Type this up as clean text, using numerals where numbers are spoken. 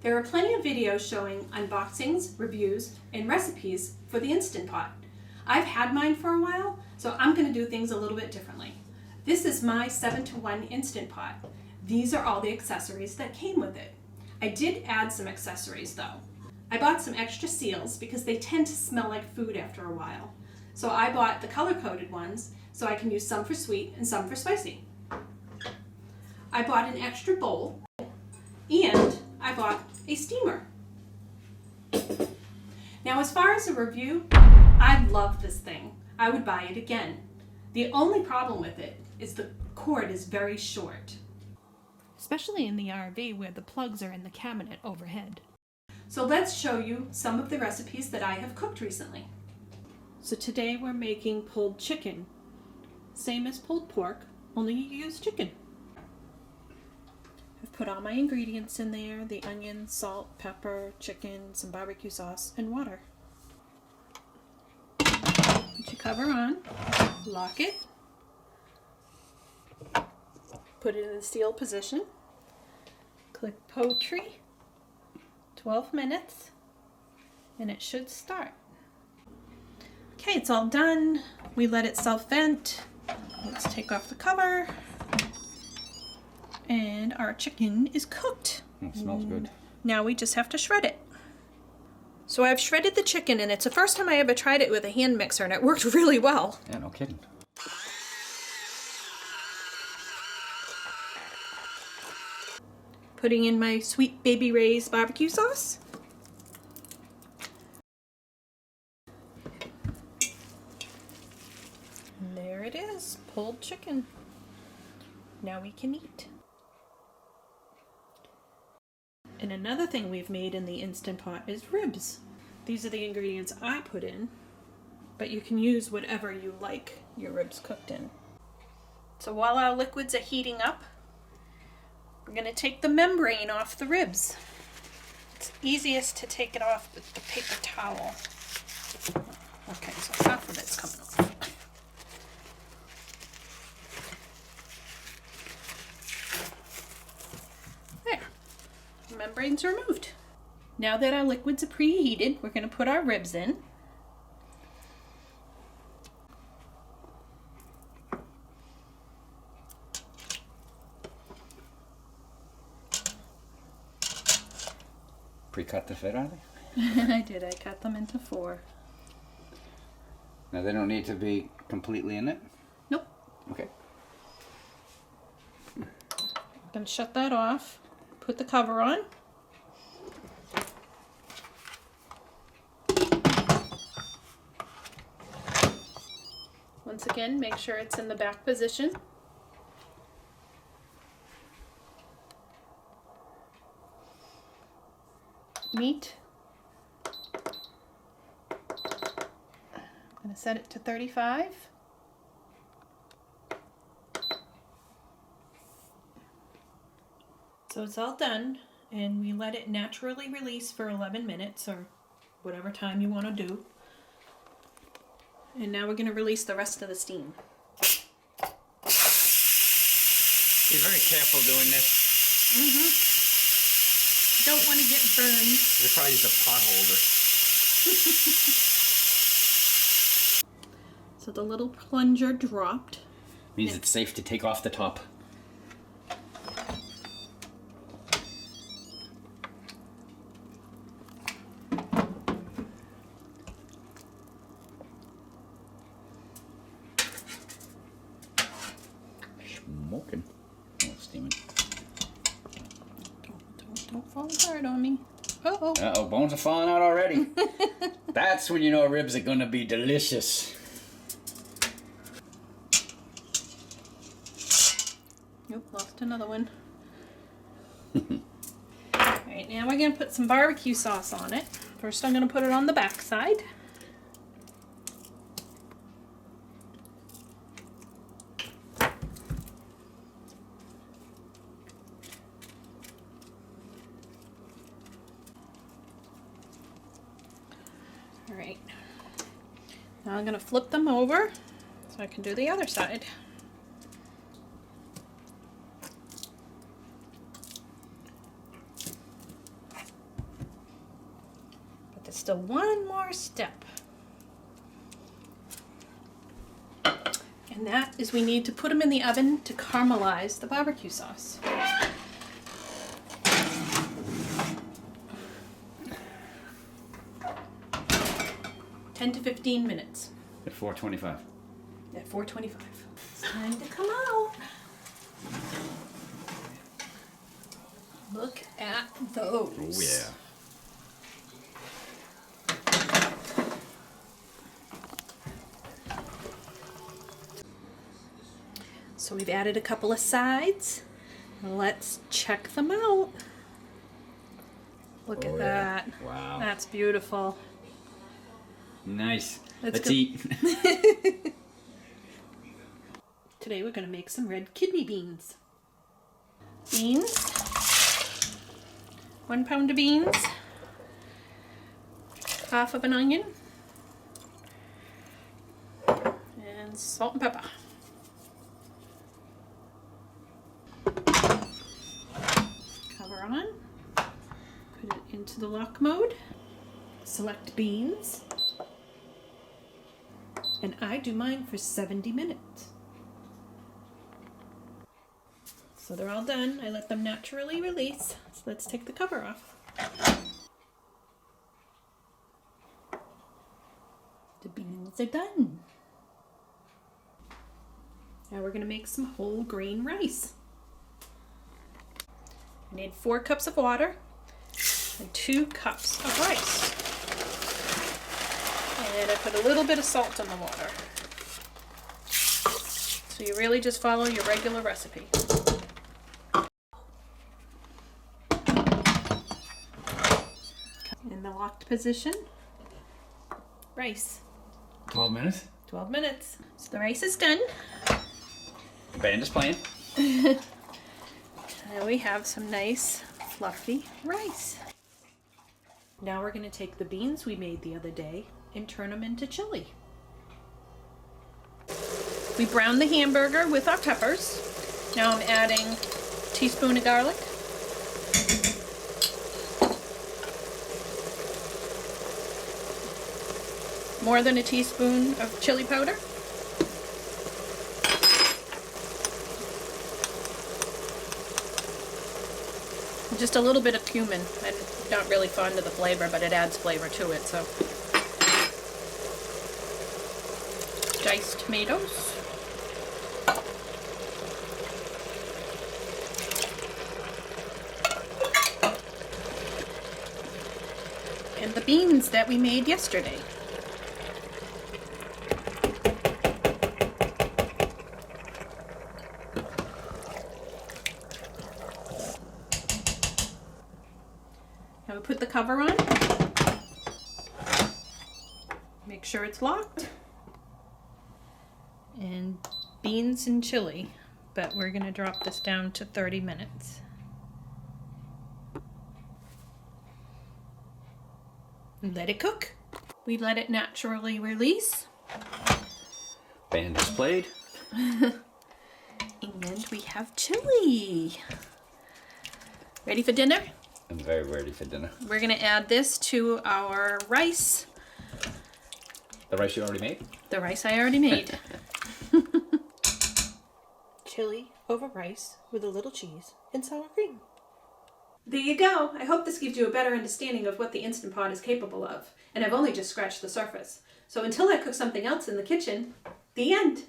There are plenty of videos showing unboxings, reviews, and recipes for the Instant Pot. I've had mine for a while, so I'm going to do things a little bit differently. This is my 7-to-1 Instant Pot. These are all the accessories that came with it. I did add some accessories though. I bought some extra seals because they tend to smell like food after a while. So I bought the color-coded ones so I can use some for sweet and some for spicy. I bought an extra bowl and I bought a steamer. Now as far as a review, I love this thing. I would buy it again. The only problem with it is the cord is very short. Especially in the RV where the plugs are in the cabinet overhead. So let's show you some of the recipes that I have cooked recently. So today we're making pulled chicken. Same as pulled pork, only you use chicken. I've put all my ingredients in there, the onions, salt, pepper, chicken, some barbecue sauce, and water. Put your cover on, lock it, put it in the sealed position, click poultry, 12 minutes, and it should start. Okay, it's all done. We let it self-vent. Let's take off the cover. And our chicken is cooked. It smells good. Now we just have to shred it. So I've shredded the chicken, and it's the first time I ever tried it with a hand mixer, and it worked really well. Yeah, no kidding. Putting in my Sweet Baby Ray's barbecue sauce. And there it is, pulled chicken. Now we can eat. And another thing we've made in the Instant Pot is ribs. These are the ingredients I put in, but you can use whatever you like your ribs cooked in. So while our liquids are heating up, we're going to take the membrane off the ribs. It's easiest to take it off with the paper towel. Okay, so half of it's coming off. There, the membrane's removed. Now that our liquids are preheated, we're going to put our ribs in. Pre-cut to fit, are they? I did. I cut them into 4. Now they don't need to be completely in it? Nope. Okay. I'm going to shut that off. Put the cover on. Once again, make sure it's in the back position. Meat. I'm going to set it to 35. So it's all done, and we let it naturally release for 11 minutes or whatever time you want to do. And now we're going to release the rest of the steam. Be very careful doing this. Don't want to get burned. They probably use a pot holder. So the little plunger dropped. Means it's safe to take off the top. Smoking. Oh, it's steaming. Don't fall apart on me. Uh-oh. Uh-oh, bones are falling out already. That's when you know ribs are gonna be delicious. Nope, lost another one. Alright, now we're going to put some barbecue sauce on it. First I'm going to put it on the back side. Alright, now I'm going to flip them over so I can do the other side. Still one more step. And that is we need to put them in the oven to caramelize the barbecue sauce. 10 to 15 minutes. At 425. At 425. It's time to come out. Look at those. Oh yeah. So we've added a couple of sides. Let's check them out. Look at that. Wow. That's beautiful. Nice. Let's go. eat. Today we're going to make some red kidney beans. Beans. 1 pound of beans. Half of an onion. And salt and pepper. Cover on. Put it into the lock mode. Select beans. And I do mine for 70 minutes. So they're all done. I let them naturally release. So let's take the cover off. The beans are done. Now we're going to make some whole grain rice. I need 4 cups of water and 2 cups of rice. And I put a little bit of salt in the water. So you really just follow your regular recipe. In the locked position, rice. 12 minutes. 12 minutes. So the rice is done. The band is playing. Now we have some nice fluffy rice. Now we're going to take the beans we made the other day and turn them into chili. We browned the hamburger with our peppers. Now I'm adding a teaspoon of garlic. More than a teaspoon of chili powder. Just a little bit of cumin. I'm not really fond of the flavor, but it adds flavor to it, so. Diced tomatoes. And the beans that we made yesterday. Now we put the cover on. Make sure it's locked. And beans and chili, but we're going to drop this down to 30 minutes. And let it cook. We let it naturally release. Band is played. And we have chili. Ready for dinner? I'm very ready for dinner. We're going to add this to our rice. The rice you already made? The rice I already made. Chili over rice with a little cheese and sour cream. There you go. I hope this gives you a better understanding of what the Instant Pot is capable of. And I've only just scratched the surface. So until I cook something else in the kitchen, the end.